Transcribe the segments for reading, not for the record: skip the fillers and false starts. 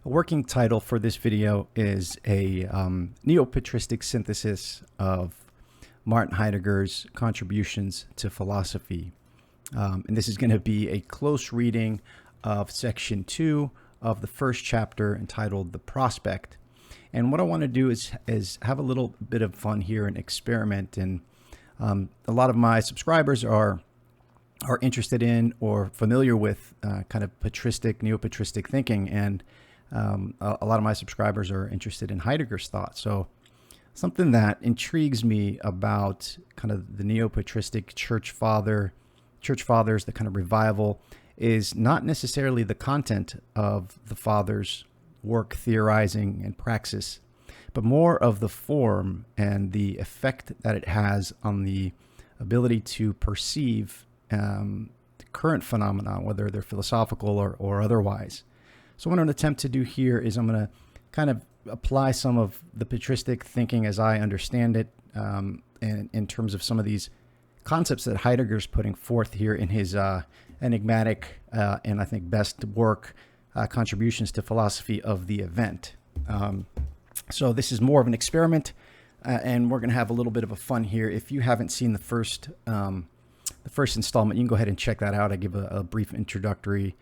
A working title for this video is a Neo-Patristic Synthesis of Martin Heidegger's contributions to philosophy. And this is going to be a close reading of section 2 of the first chapter entitled The Prospect. And what I want to do is have a little bit of fun here and experiment. And a lot of my subscribers are interested in or familiar with kind of patristic, neo-patristic thinking. And a lot of my subscribers are interested in Heidegger's thought. So something that intrigues me about kind of the neo-patristic church fathers, the kind of revival, is not necessarily the content of the fathers' work, theorizing, and praxis, but more of the form and the effect that it has on the ability to perceive the current phenomena, whether they're philosophical or otherwise. So what I'm going to attempt to do here is I'm going to kind of apply some of the patristic thinking as I understand it, and in terms of some of these concepts that Heidegger's putting forth here in his enigmatic and I think best work, Contributions to Philosophy of the Event. So this is more of an experiment, and we're going to have a little bit of a fun here. If you haven't seen the first installment, you can go ahead and check that out. I give a brief introductory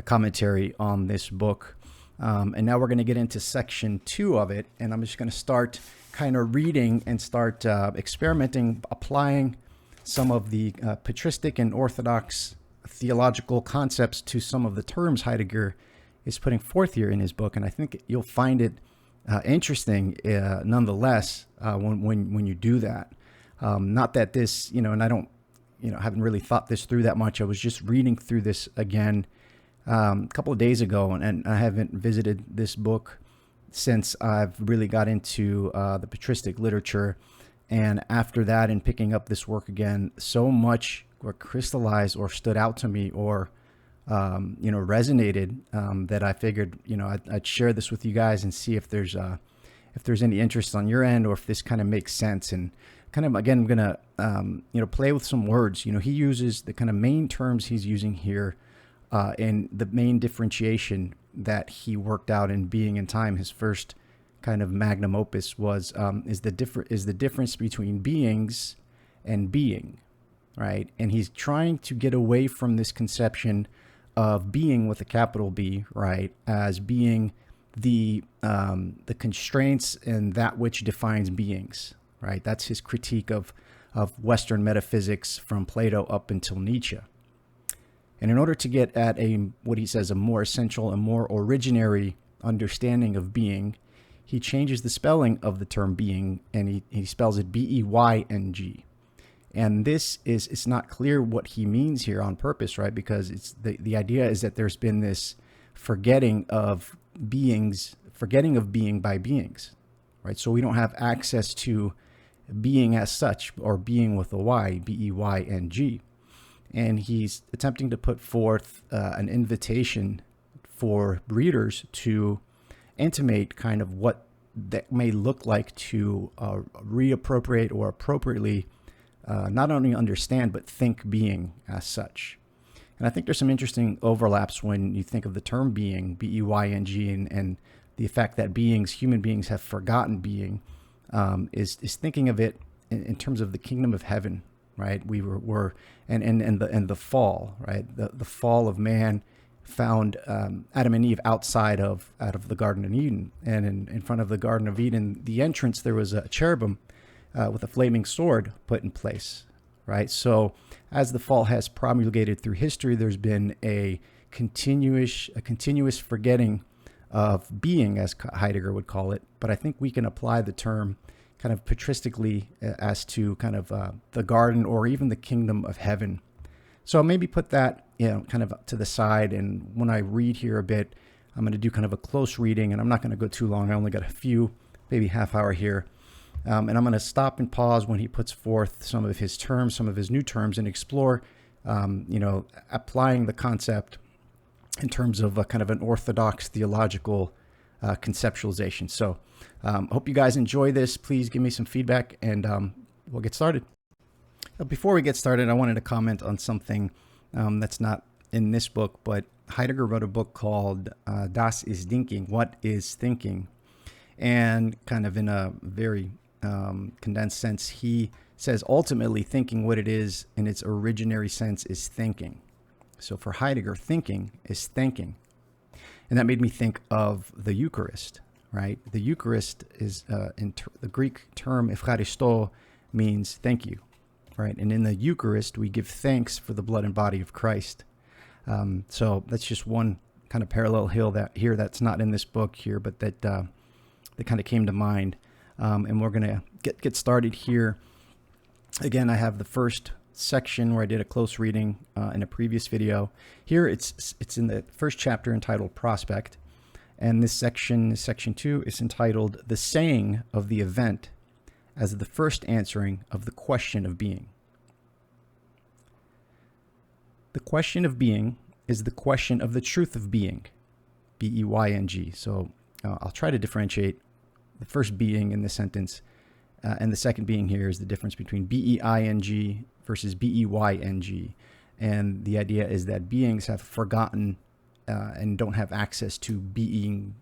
commentary on this book. And now we're going to get into section 2 of it, and I'm just going to start kind of reading and start experimenting, applying some of the patristic and orthodox theological concepts to some of the terms Heidegger is putting forth here in his book. And I think you'll find it interesting nonetheless when you do that. Not that this, and I don't, haven't really thought this through that much. I was just reading through this again a couple of days ago, and I haven't visited this book since I've really got into the patristic literature. And after that, in picking up this work again, so much crystallized or stood out to me or resonated that I figured I'd share this with you guys and see if there's any interest on your end, or if this kind of makes sense. And kind of, again, I'm gonna play with some words. He uses the kind of main terms he's using here. And the main differentiation that he worked out in Being and Time, his first kind of magnum opus, was is the difference between beings and being, right? And he's trying to get away from this conception of being with a capital B, right, as being the constraints and that which defines beings, right? That's his critique of Western metaphysics from Plato up until Nietzsche. And in order to get at what he says, a more essential and more originary understanding of being, he changes the spelling of the term being, and he spells it B-E-Y-N-G. And it's not clear what he means here on purpose, right? Because it's the idea is that there's been this forgetting of being by beings, right? So we don't have access to being as such, or being with a Y, B-E-Y-N-G. And he's attempting to put forth an invitation for readers to intimate kind of what that may look like to reappropriate or appropriately not only understand, but think being as such. And I think there's some interesting overlaps when you think of the term being, B-E-Y-N-G, and the fact that human beings have forgotten being, is thinking of it in terms of the kingdom of heaven. Right, we were and the fall, right? The fall of man found Adam and Eve out of the Garden of Eden, and in front of the Garden of Eden, the entrance, there was a cherubim with a flaming sword put in place, right? So as the fall has promulgated through history, there's been a continuous forgetting of being, as Heidegger would call it. But I think we can apply the term kind of patristically as to kind of the garden or even the kingdom of heaven. So maybe put that, kind of to the side. And when I read here a bit, I'm going to do kind of a close reading, and I'm not going to go too long. I only got a few, maybe half hour here. And I'm going to stop and pause when he puts forth some of his terms, some of his new terms, and explore, applying the concept in terms of a kind of an orthodox theological conceptualization. So hope you guys enjoy this. Please give me some feedback, and we'll get started. Before we get started, I wanted to comment on something that's not in this book, but Heidegger wrote a book called Das ist Denken, What is Thinking? And kind of in a very condensed sense, he says ultimately thinking, what it is in its originary sense, is thinking. So for Heidegger, thinking is thinking. And that made me think of the Eucharist, right? The Eucharist is, the Greek term Eucharisto means thank you, right? And in the Eucharist, we give thanks for the blood and body of Christ. So that's just one kind of parallel hill that's not in this book here, but that kind of came to mind. And we're going to get started here. Again, I have the first section where I did a close reading in a previous video. Here it's in the first chapter entitled Prospect. And this section 2, is entitled The Saying of the Event as the First Answering of the Question of Being. The question of being is the question of the truth of being, B-E-Y-N-G. So I'll try to differentiate the first being in this sentence, and the second being here is the difference between B-E-I-N-G versus B-E-Y-N-G. And the idea is that beings have forgotten and don't have access to being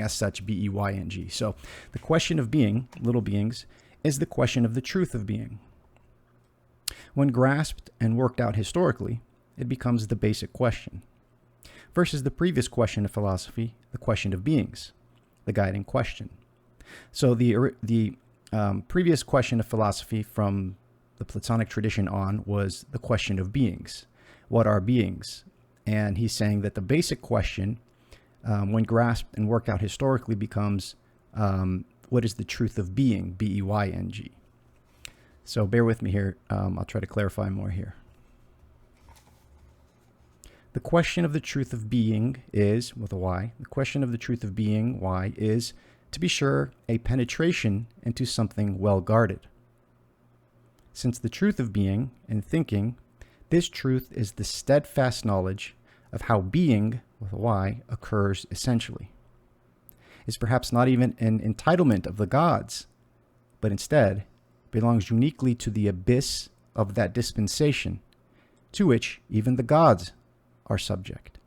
as such, B-E-Y-N-G. So the question of being, little beings, is the question of the truth of being. When grasped and worked out historically, it becomes the basic question, versus the previous question of philosophy, the question of beings, the guiding question. So the previous question of philosophy from the Platonic tradition on was the question of beings. What are beings? And he's saying that the basic question, when grasped and worked out historically, becomes what is the truth of being, B-E-Y-N-G. So bear with me here. I'll try to clarify more here. The question of the truth of being is, with a Y, the question of the truth of being, Y, is, to be sure, a penetration into something well guarded. Since the truth of being and thinking, this truth is the steadfast knowledge of how being, with a Y, occurs essentially. Is perhaps not even an entitlement of the gods, but instead belongs uniquely to the abyss of that dispensation, to which even the gods are subject.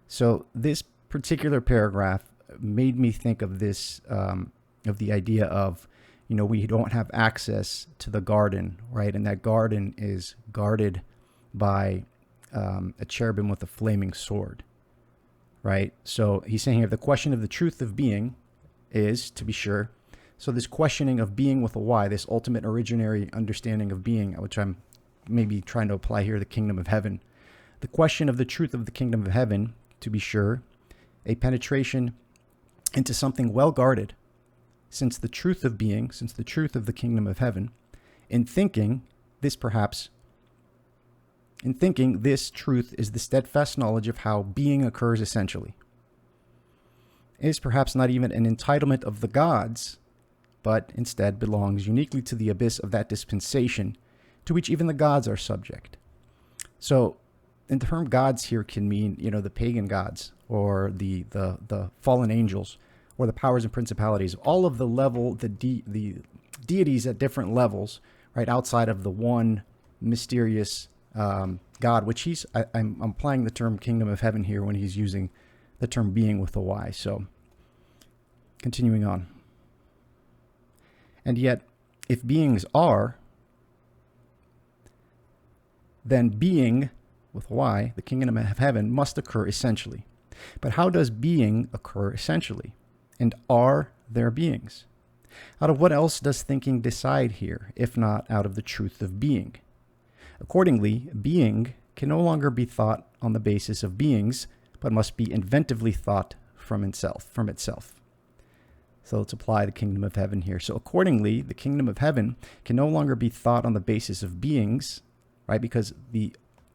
So this particular paragraph made me think of this, of the idea of, we don't have access to the garden, right? And that garden is guarded by a cherubim with a flaming sword, right? So he's saying here, the question of the truth of being is, to be sure, so this questioning of being with a Y, this ultimate originary understanding of being, which I'm maybe trying to apply here, the kingdom of heaven. The question of the truth of the kingdom of heaven, to be sure, a penetration into something well guarded, since the truth of being, since the truth of the kingdom of heaven, in thinking, this truth is the steadfast knowledge of how being occurs essentially. It is perhaps not even an entitlement of the gods, but instead belongs uniquely to the abyss of that dispensation, to which even the gods are subject. So, the term gods here can mean, the pagan gods, or the fallen angels, or the powers and principalities, all of the deities at different levels, right, outside of the one mysterious God, which I'm applying the term kingdom of heaven here when he's using the term being with a Y. So, continuing on. And yet, if beings are, then being with a Y, the kingdom of heaven, must occur essentially. But how does being occur essentially? And are there beings? Out of what else does thinking decide here, if not out of the truth of being? Accordingly, being can no longer be thought on the basis of beings, but must be inventively thought from itself. So let's apply the kingdom of heaven here. So accordingly, the kingdom of heaven can no longer be thought on the basis of beings, right? Because the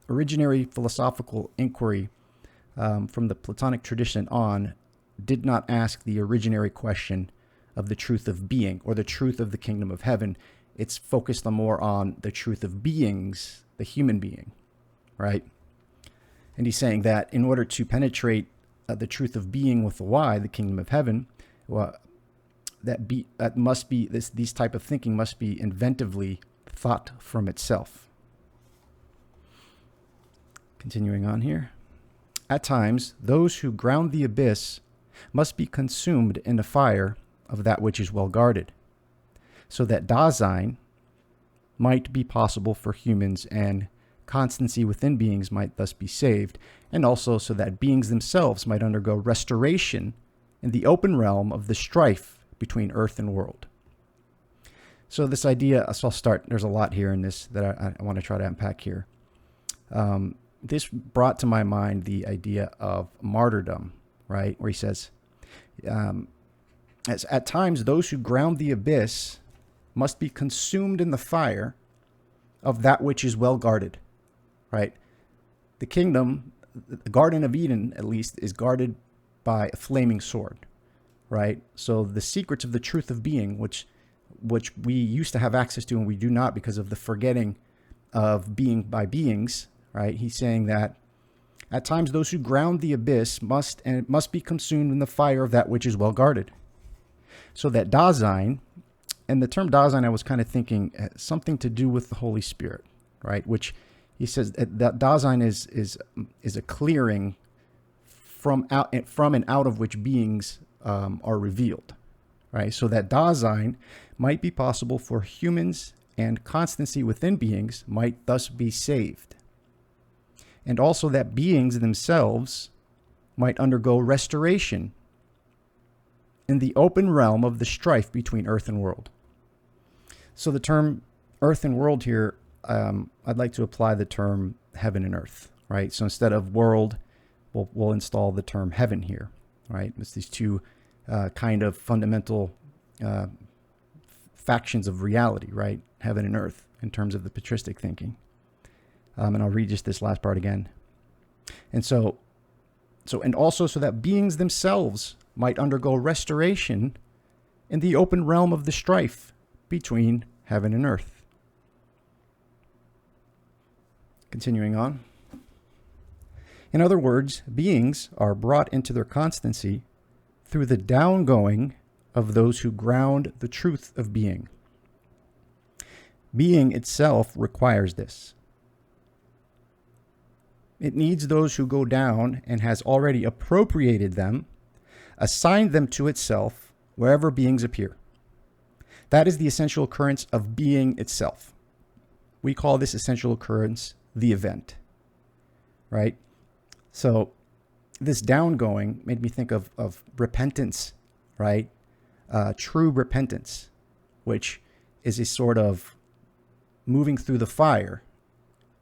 originary philosophical inquiry from the Platonic tradition on did not ask the originary question of the truth of being or the truth of the kingdom of heaven. It's focused more on the truth of beings, the human being, right? And he's saying that in order to penetrate the truth of being with a Y, the kingdom of heaven, these type of thinking must be inventively thought from itself. Continuing on here. At times, those who ground the abyss must be consumed in the fire of that which is well guarded, so that Dasein might be possible for humans and constancy within beings might thus be saved, and also so that beings themselves might undergo restoration in the open realm of the strife between earth and world. So this idea, so I'll start, there's a lot here in this that I want to try to unpack here. This brought to my mind the idea of martyrdom, right? Where he says, as at times those who ground the abyss must be consumed in the fire of that which is well guarded, right? The kingdom, the Garden of Eden, at least, is guarded by a flaming sword, right? So the secrets of the truth of being, which we used to have access to and we do not because of the forgetting of being by beings, right? He's saying that at times those who ground the abyss must be consumed in the fire of that which is well guarded. So that Dasein, and the term Dasein, I was kind of thinking something to do with the Holy Spirit, right? Which he says that Dasein is a clearing from and out of which beings are revealed, right? So that Dasein might be possible for humans and constancy within beings might thus be saved. And also that beings themselves might undergo restoration in the open realm of the strife between earth and world. So the term earth and world here, I'd like to apply the term heaven and earth, right? So instead of world, we'll install the term heaven here, right? It's these two kind of fundamental factions of reality, right? Heaven and earth in terms of the patristic thinking. And I'll read just this last part again. And and also so that beings themselves might undergo restoration in the open realm of the strife between heaven and earth. Continuing on. In other words, beings are brought into their constancy through the downgoing of those who ground the truth of being. Being itself requires this. It needs those who go down and has already appropriated them, assigned them to itself wherever beings appear. That is the essential occurrence of being itself. We call this essential occurrence the event, right? So this downgoing made me think of repentance, right? True repentance, which is a sort of moving through the fire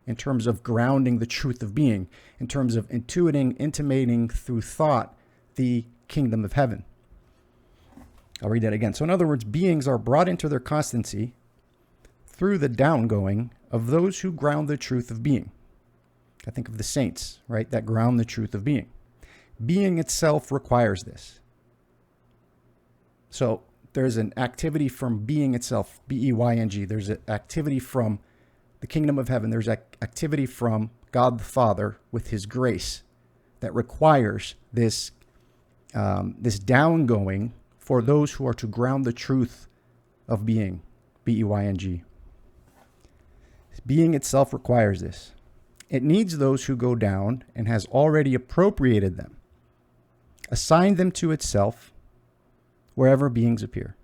in terms of grounding the truth of being, in terms of intimating through thought the kingdom of heaven. I'll read that again. So in other words, beings are brought into their constancy through the downgoing of those who ground the truth of being. I think of the saints, right, that ground the truth of being. Being itself requires this. So there's an activity from being itself, B-E-Y-N-G. There's an activity from the kingdom of heaven. There's activity from God the Father with his grace that requires this downgoing for those who are to ground the truth of being, B-E-Y-N-G. Being itself requires this. It needs those who go down and has already appropriated them, assigned them to itself wherever beings appear.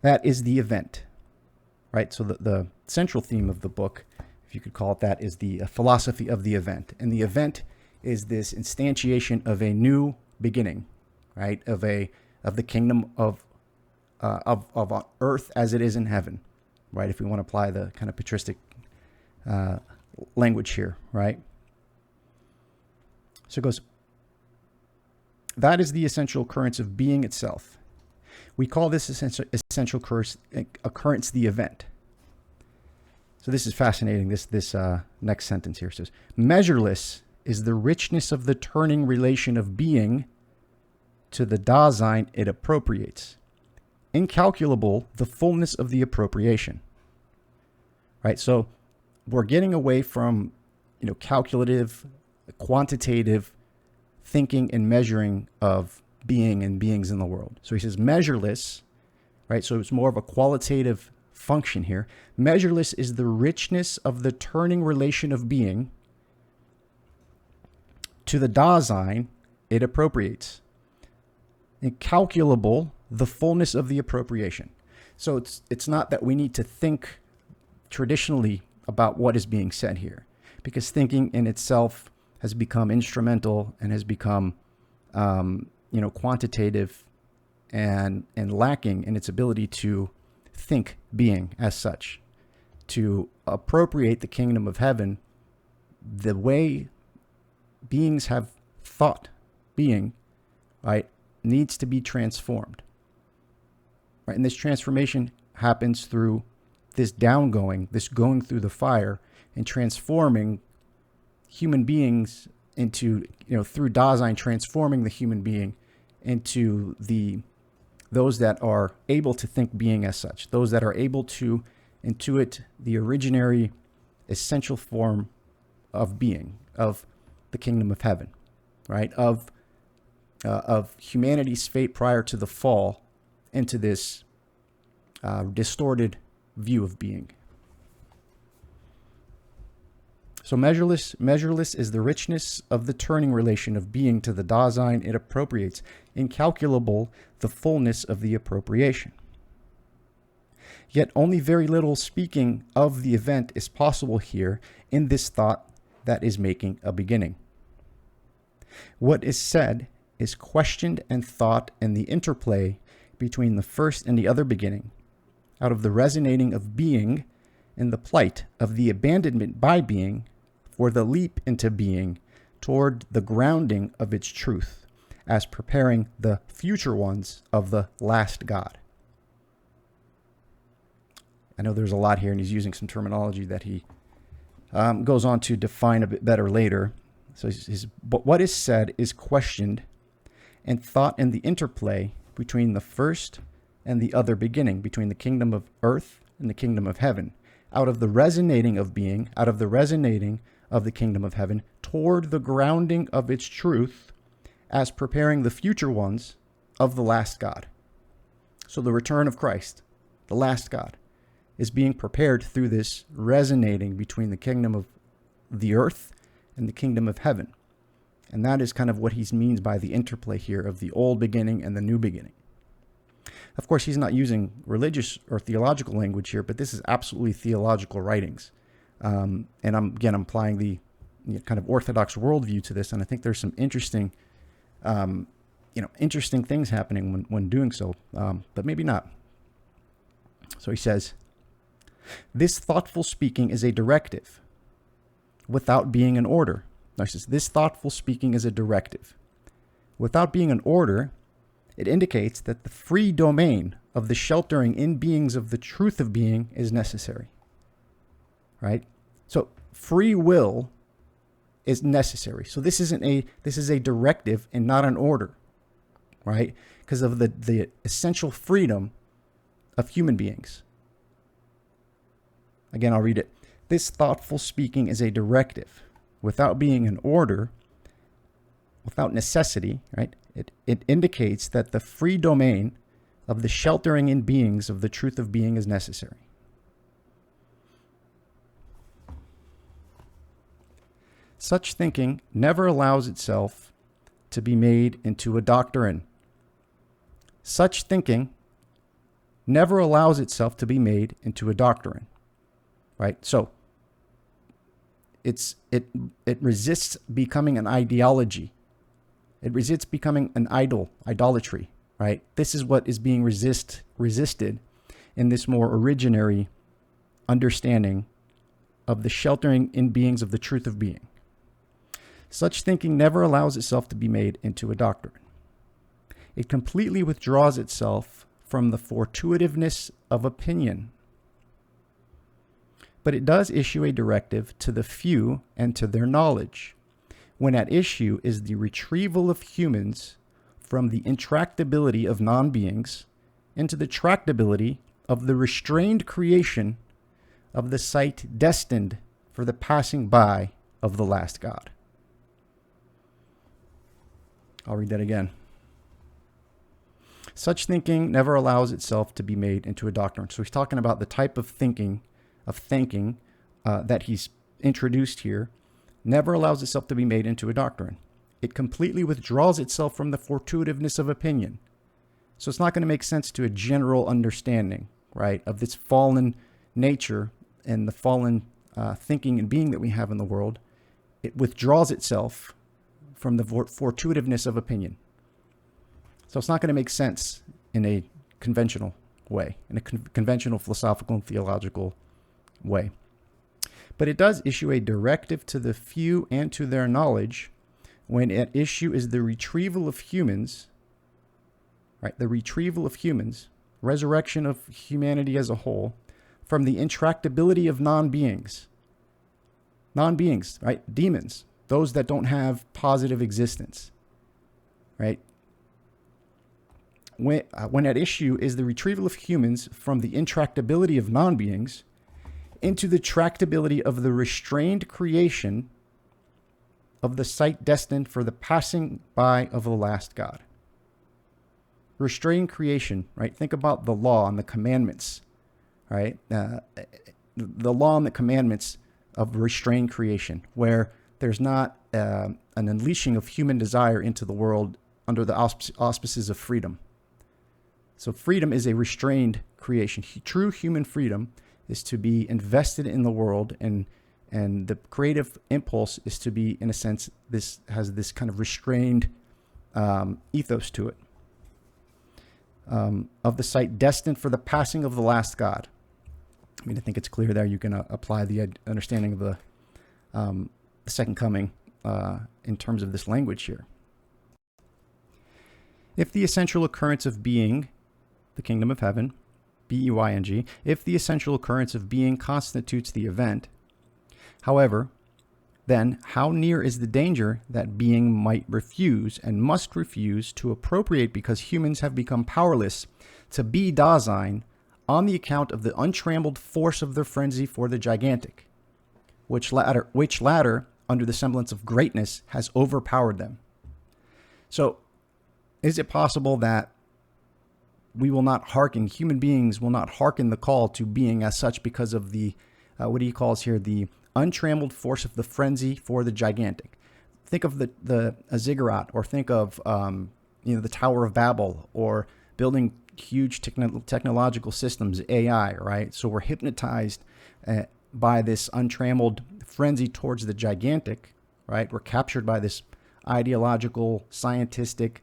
That is the event, right? So the central theme of the book, if you could call it that, is the philosophy of the event. And the event is this instantiation of a new beginning, right? Of the kingdom of earth as it is in heaven, right? If we want to apply the kind of patristic language here, right? So it goes, that is the essential occurrence of being itself. We call this essential occurrence the event. So this is fascinating. This next sentence here says, measureless is the richness of the turning relation of being to the Dasein it appropriates. Incalculable the fullness of the appropriation. Right? So we're getting away from, calculative, quantitative thinking and measuring of being and beings in the world. So he says measureless, right? So it's more of a qualitative function here. Measureless is the richness of the turning relation of being to the Dasein it appropriates. Incalculable, the fullness of the appropriation. So it's not that we need to think traditionally about what is being said here, because thinking in itself has become instrumental and has become, quantitative and lacking in its ability to think being as such, to appropriate the kingdom of heaven the way beings have thought being, right, needs to be transformed, right? And this transformation happens through this downgoing, this going through the fire and transforming human beings into, through Dasein, transforming the human being into those that are able to think being as such, those that are able to intuit the originary essential form of being, of the kingdom of heaven, right? Of humanity's fate prior to the fall into this distorted view of being. So measureless is the richness of the turning relation of being to the Dasein it appropriates. Incalculable, the fullness of the appropriation. Yet only very little speaking of the event is possible here in this thought that is making a beginning. What is said is questioned and thought in the interplay between the first and the other beginning, out of the resonating of being in the plight of the abandonment by being for the leap into being toward the grounding of its truth, as preparing the future ones of the last God. I know there's a lot here, and he's using some terminology that he goes on to define a bit better later. So but what is said is questioned and thought in the interplay between the first and the other beginning, between the kingdom of earth and the kingdom of heaven, out of the resonating of being, out of the resonating of the kingdom of heaven, toward the grounding of its truth, as preparing the future ones of the last God. So the return of Christ, the last God, is being prepared through this resonating between the kingdom of the earth and the kingdom of heaven. And that is kind of what he means by the interplay here of the old beginning and the new beginning. Of course, he's not using religious or theological language here, but this is absolutely theological writings. And I'm applying the kind of orthodox worldview to this, and I think there's some interesting things happening when doing so, but maybe not. So he says, this thoughtful speaking is a directive without being an order. No, he says, this thoughtful speaking is a directive. Without being an order, it indicates that the free domain of the sheltering in beings of the truth of being is necessary. Right? So free will is necessary. So this is a directive and not an order. Right? Because of the essential freedom of human beings. Again, I'll read it. This thoughtful speaking is a directive. Without being an order, without necessity, right? It indicates that the free domain of the sheltering in beings of the truth of being is necessary. Such thinking never allows itself to be made into a doctrine. Such thinking never allows itself to be made into a doctrine, right? So it resists becoming an ideology. It resists becoming an idolatry, right? This is what is being resisted in this more originary understanding of the sheltering in beings of the truth of being. Such thinking never allows itself to be made into a doctrine. It completely withdraws itself from the fortuitiveness of opinion. But it does issue a directive to the few and to their knowledge, when at issue is the retrieval of humans from the intractability of non-beings into the tractability of the restrained creation of the site destined for the passing by of the last God. I'll read that again. Such thinking never allows itself to be made into a doctrine. So he's talking about the type of thinking, that he's introduced here, never allows itself to be made into a doctrine. It completely withdraws itself from the fortuitiveness of opinion. So it's not going to make sense to a general understanding, right, of this fallen nature and the fallen thinking and being that we have in the world. It withdraws itself from the fortuitiveness of opinion. So it's not going to make sense in a conventional way, in a conventional philosophical and theological way. But it does issue a directive to the few and to their knowledge when at issue is the retrieval of humans, right? The retrieval of humans, resurrection of humanity as a whole, from the intractability of non-beings. Non-beings, right? Demons, those that don't have positive existence, right? When at issue is the retrieval of humans from the intractability of non-beings into the tractability of the restrained creation of the sight destined for the passing by of the last God. Restrained creation, right? Think about the law and the commandments, right? The law and the commandments of restrained creation, where there's not an unleashing of human desire into the world under the auspices of freedom. So freedom is a restrained creation. True human freedom is to be invested in the world, and the creative impulse is to be, in a sense, this has this kind of restrained ethos to it, of the sight destined for the passing of the last God. I mean, I think it's clear there. You can apply the understanding of the second coming in terms of this language here. If the essential occurrence of being, the kingdom of heaven, B-E-Y-N-G, if the essential occurrence of being constitutes the event, however, then how near is the danger that being might refuse and must refuse to appropriate because humans have become powerless to be Dasein on the account of the untrammeled force of their frenzy for the gigantic, which latter, under the semblance of greatness, has overpowered them. So, is it possible that we will not hearken, human beings will not hearken the call to being as such because of the, what he calls here, the untrammeled force of the frenzy for the gigantic? Think of the ziggurat, or think of the Tower of Babel, or building huge technological systems, AI, right? So we're hypnotized by this untrammeled frenzy towards the gigantic, right? We're captured by this ideological, scientific,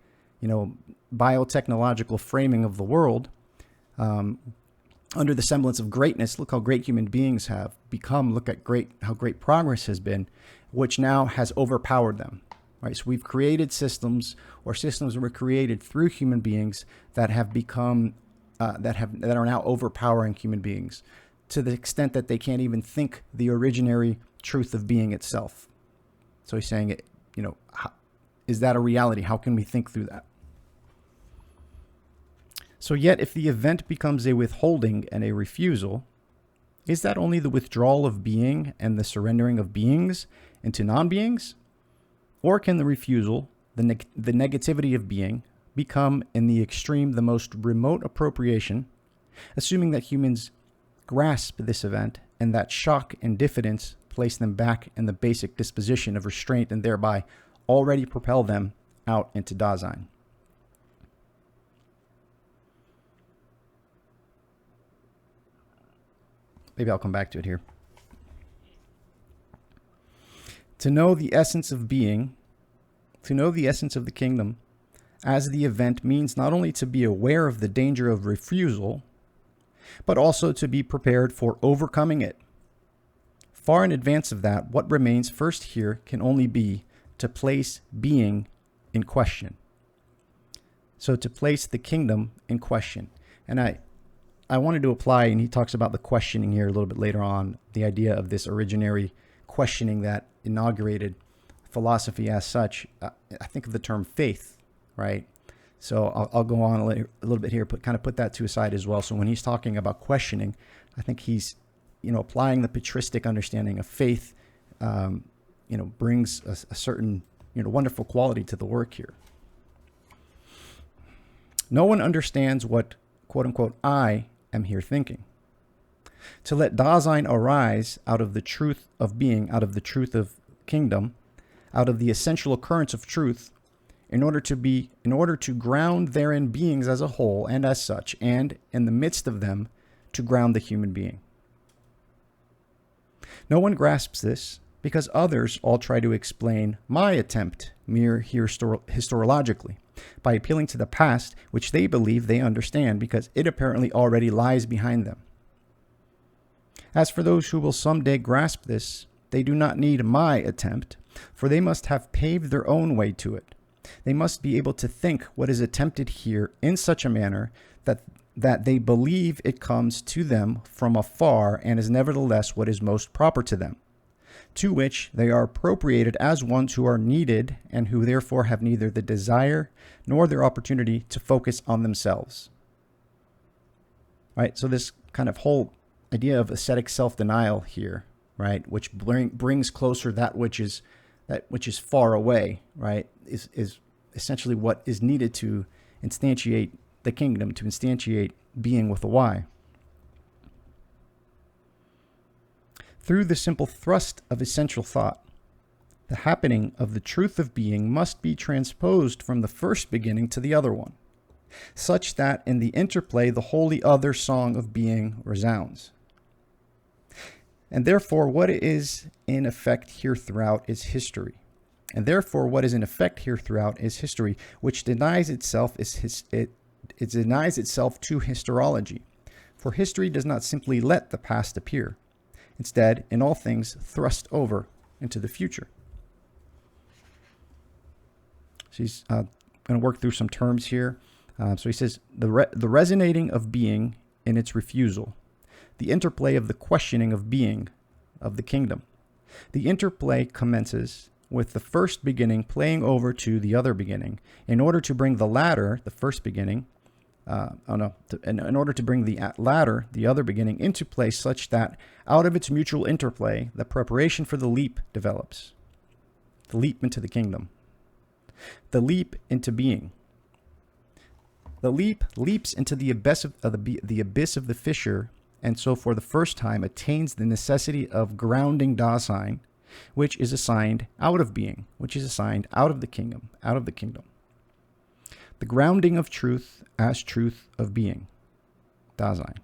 biotechnological framing of the world under the semblance of greatness. Look how great human beings have become. Look at how great progress has been, which now has overpowered them. Right? So we've created systems, or systems were created through human beings that have become that are now overpowering human beings to the extent that they can't even think the originary truth of being itself. So he's saying, is that a reality? How can we think through that? So yet, if the event becomes a withholding and a refusal, is that only the withdrawal of being and the surrendering of beings into non-beings? Or can the refusal, the negativity of being, become in the extreme the most remote appropriation, assuming that humans grasp this event and that shock and diffidence place them back in the basic disposition of restraint and thereby already propel them out into Dasein? Maybe I'll come back to it here. To know the essence of being, to know the essence of the kingdom as the event means not only to be aware of the danger of refusal, but also to be prepared for overcoming it. Far in advance of that, what remains first here can only be to place being in question. So to place the kingdom in question. And I wanted to apply, and he talks about the questioning here a little bit later on, the idea of this originary questioning that inaugurated philosophy as such. I think of the term faith, right? So I'll go on a little bit here, but kind of put that to a side as well. So when he's talking about questioning, I think he's, applying the patristic understanding of faith, brings a certain, wonderful quality to the work here. No one understands what, quote unquote, I am here thinking. To let Dasein arise out of the truth of being, out of the truth of kingdom, out of the essential occurrence of truth, in order to ground therein beings as a whole and as such, and in the midst of them, to ground the human being. No one grasps this because others all try to explain my attempt mere historiologically by appealing to the past, which they believe they understand because it apparently already lies behind them. As for those who will someday grasp this, they do not need my attempt, for they must have paved their own way to it. They must be able to think what is attempted here in such a manner that they believe it comes to them from afar and is nevertheless what is most proper to them, to which they are appropriated as ones who are needed and who therefore have neither the desire nor their opportunity to focus on themselves. Right, so this kind of whole idea of ascetic self-denial here, right, which brings closer that which is far away, right, is essentially what is needed to instantiate the kingdom, to instantiate being with a Y. Through the simple thrust of essential thought, the happening of the truth of being must be transposed from the first beginning to the other one, such that in the interplay the wholly other song of being resounds. And therefore what is in effect here throughout is history. And therefore what is in effect here throughout is history, which denies itself it denies itself to historiology. For history does not simply let the past appear. Instead, in all things, thrust over into the future. So he's going to work through some terms here. So he says, the resonating of being in its refusal. The interplay of the questioning of being, of the kingdom. The interplay commences with the first beginning playing over to the other beginning, in order to bring the latter, the first beginning, in order to bring the latter, the other beginning, into place such that out of its mutual interplay, the preparation for the leap develops. The leap into the kingdom. The leap into being. The leap leaps into the abyss of the fissure, and so for the first time attains the necessity of grounding Dasein, which is assigned out of being, which is assigned out of the kingdom, The grounding of truth as truth of being, Dasein.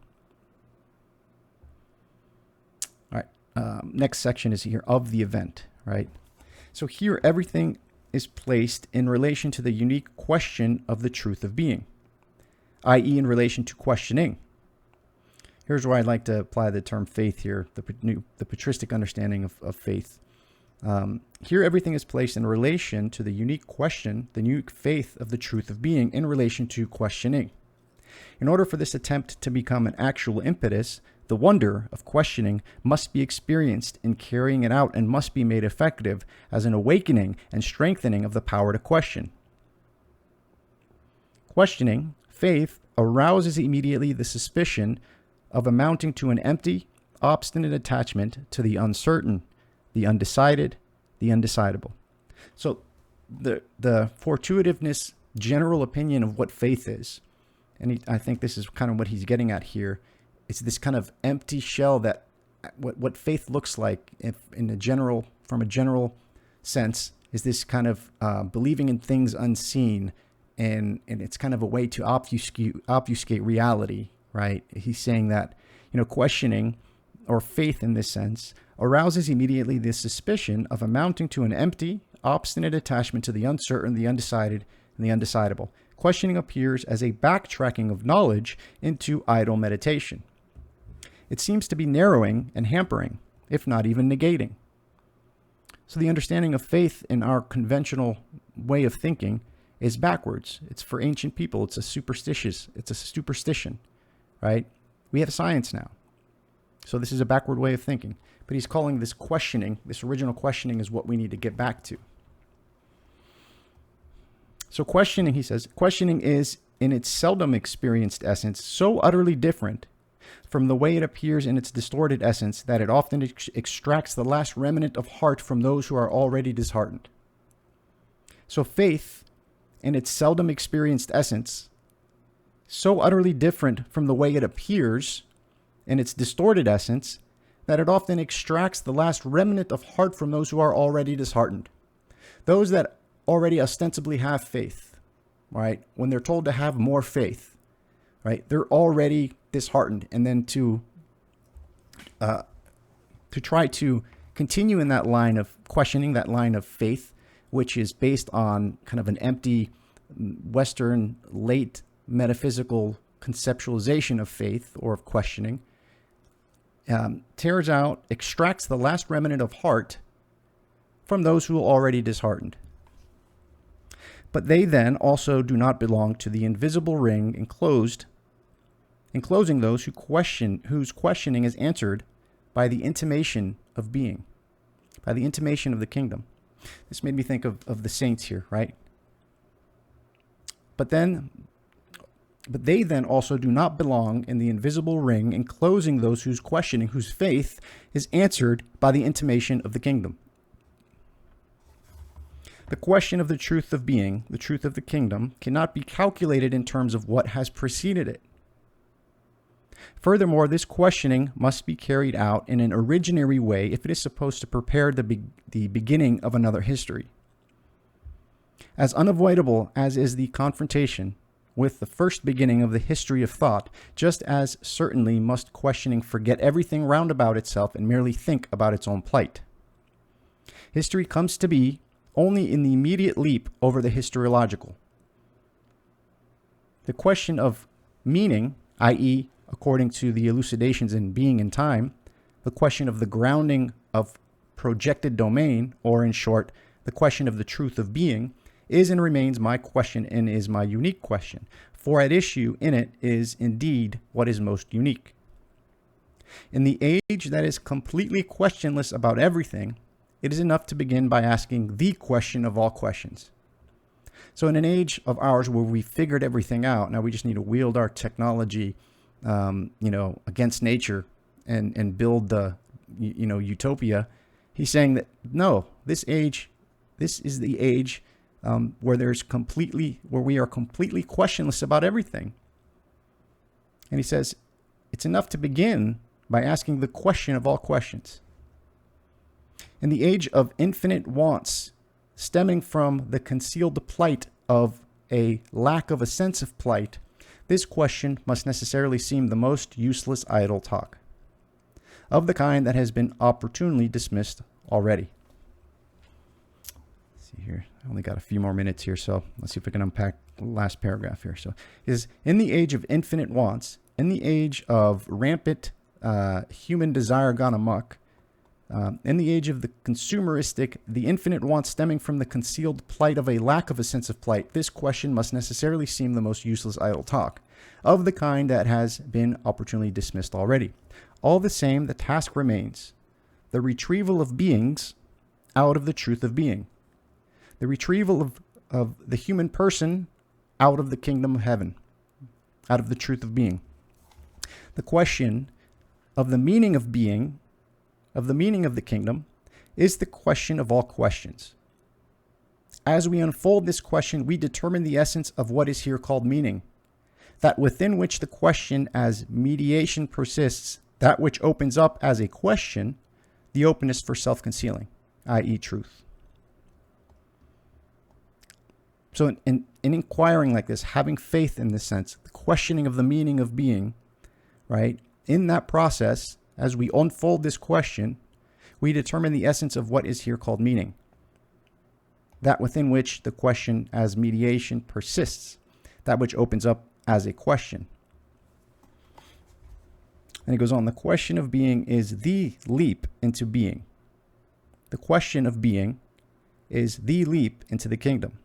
All right, next section is here of the event, right? So here everything is placed in relation to the unique question of the truth of being, i.e. in relation to questioning. Here's where I'd like to apply the term faith here, the patristic understanding of faith. Here everything is placed in relation to the unique question, the unique faith of the truth of being in relation to questioning. In order for this attempt to become an actual impetus, the wonder of questioning must be experienced in carrying it out and must be made effective as an awakening and strengthening of the power to question. Questioning, faith, arouses immediately the suspicion of amounting to an empty, obstinate attachment to the uncertain, the undecided, the undecidable. So the fortuitiveness general opinion of what faith is, and I think this is kind of what he's getting at here, it's this kind of empty shell that what faith looks like from a general sense is this kind of believing in things unseen, and it's kind of a way to obfuscate reality, right? He's saying that, questioning or faith in this sense arouses immediately the suspicion of amounting to an empty, obstinate attachment to the uncertain, the undecided, and the undecidable. Questioning appears as a backtracking of knowledge into idle meditation. It seems to be narrowing and hampering, if not even negating. So the understanding of faith in our conventional way of thinking is backwards. It's for ancient people. It's a superstition, right? We have science now. So this is a backward way of thinking. But he's calling this questioning, this original questioning, is what we need to get back to. So questioning, he says, questioning is in its seldom experienced essence so utterly different from the way it appears in its distorted essence that it often extracts the last remnant of heart from those who are already disheartened. So faith, in its seldom experienced essence, so utterly different from the way it appears in its distorted essence that it often extracts the last remnant of heart from those who are already disheartened. Those that already ostensibly have faith, right? When they're told to have more faith, right? They're already disheartened. And then to try to continue in that line of questioning, that line of faith, which is based on kind of an empty Western late metaphysical conceptualization of faith or of questioning, tears out, extracts the last remnant of heart from those who are already disheartened. But they then also do not belong to the invisible ring enclosing those whose questioning is answered by the intimation of being, by the intimation of the kingdom. This made me think of the saints here, right? But they then also do not belong in the invisible ring enclosing those whose questioning, whose faith is answered by the intimation of the kingdom. The question of the truth of being, the truth of the kingdom, cannot be calculated in terms of what has preceded it. Furthermore, this questioning must be carried out in an originary way if it is supposed to prepare the beginning of another history. As unavoidable as is the confrontation with the first beginning of the history of thought, just as certainly must questioning forget everything round about itself and merely think about its own plight. History comes to be only in the immediate leap over the historiological. The question of meaning, i.e., according to the elucidations in Being and Time, the question of the grounding of projected domain, or in short, the question of the truth of being, is and remains my question and is my unique question, for at issue in it is indeed what is most unique. In the age that is completely questionless about everything, it is enough to begin by asking the question of all questions. So in an age of ours where we figured everything out, now we just need to wield our technology against nature and build the, utopia. He's saying that, no, this is the age where we are completely questionless about everything. And he says, it's enough to begin by asking the question of all questions. In the age of infinite wants, stemming from the concealed plight of a lack of a sense of plight, this question must necessarily seem the most useless idle talk, of the kind that has been opportunely dismissed already. Let's see here. I only got a few more minutes here, so let's see if we can unpack the last paragraph here. So, is in the age of infinite wants, in the age of rampant human desire gone amok, in the age of the consumeristic, the infinite want stemming from the concealed plight of a lack of a sense of plight, this question must necessarily seem the most useless idle talk, of the kind that has been opportunely dismissed already. All the same, the task remains: the retrieval of beings out of the truth of being, the retrieval of the human person out of the kingdom of heaven, out of the truth of being. The question of the meaning of being, of the meaning of the kingdom, is the question of all questions. As we unfold this question, we determine the essence of what is here called meaning, that within which the question as mediation persists, that which opens up as a question, the openness for self-concealing, i.e. truth. So in inquiring like this, having faith in this sense, the questioning of the meaning of being, right, in that process, as we unfold this question, we determine the essence of what is here called meaning, that within which the question as mediation persists, that which opens up as a question. And it goes on, the question of being is the leap into being. The question of being is the leap into the kingdom,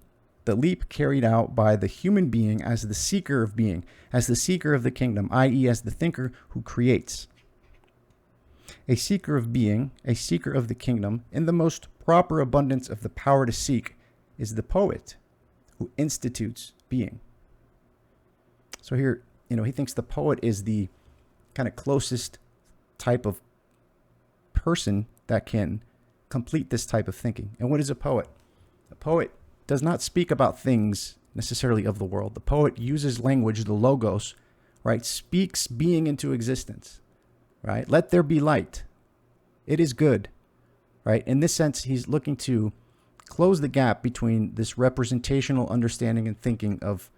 the leap carried out by the human being as the seeker of being, as the seeker of the kingdom, i.e. as the thinker who creates. A seeker of being, a seeker of the kingdom, in the most proper abundance of the power to seek, is the poet who institutes being. So here, he thinks the poet is the kind of closest type of person that can complete this type of thinking. And what is a poet? A poet does not speak about things necessarily of the world. The poet uses language, the logos, right? Speaks being into existence, right? Let there be light. It is good, right? In this sense, he's looking to close the gap between this representational understanding and thinking of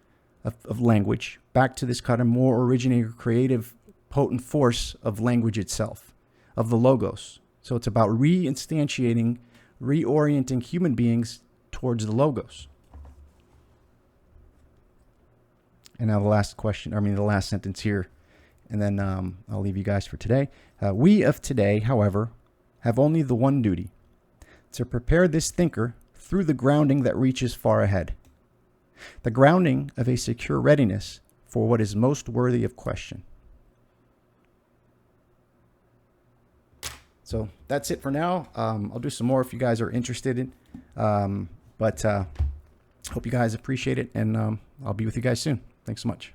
language back to this kind of more originating, creative, potent force of language itself, of the logos. So it's about reinstantiating, reorienting human beings towards the logos. And now the last sentence here, and then I'll leave you guys for today. We of today, however, have only the one duty, to prepare this thinker through the grounding that reaches far ahead. The grounding of a secure readiness for what is most worthy of question. So that's it for now. I'll do some more if you guys are interested in. But hope you guys appreciate it, and I'll be with you guys soon. Thanks so much.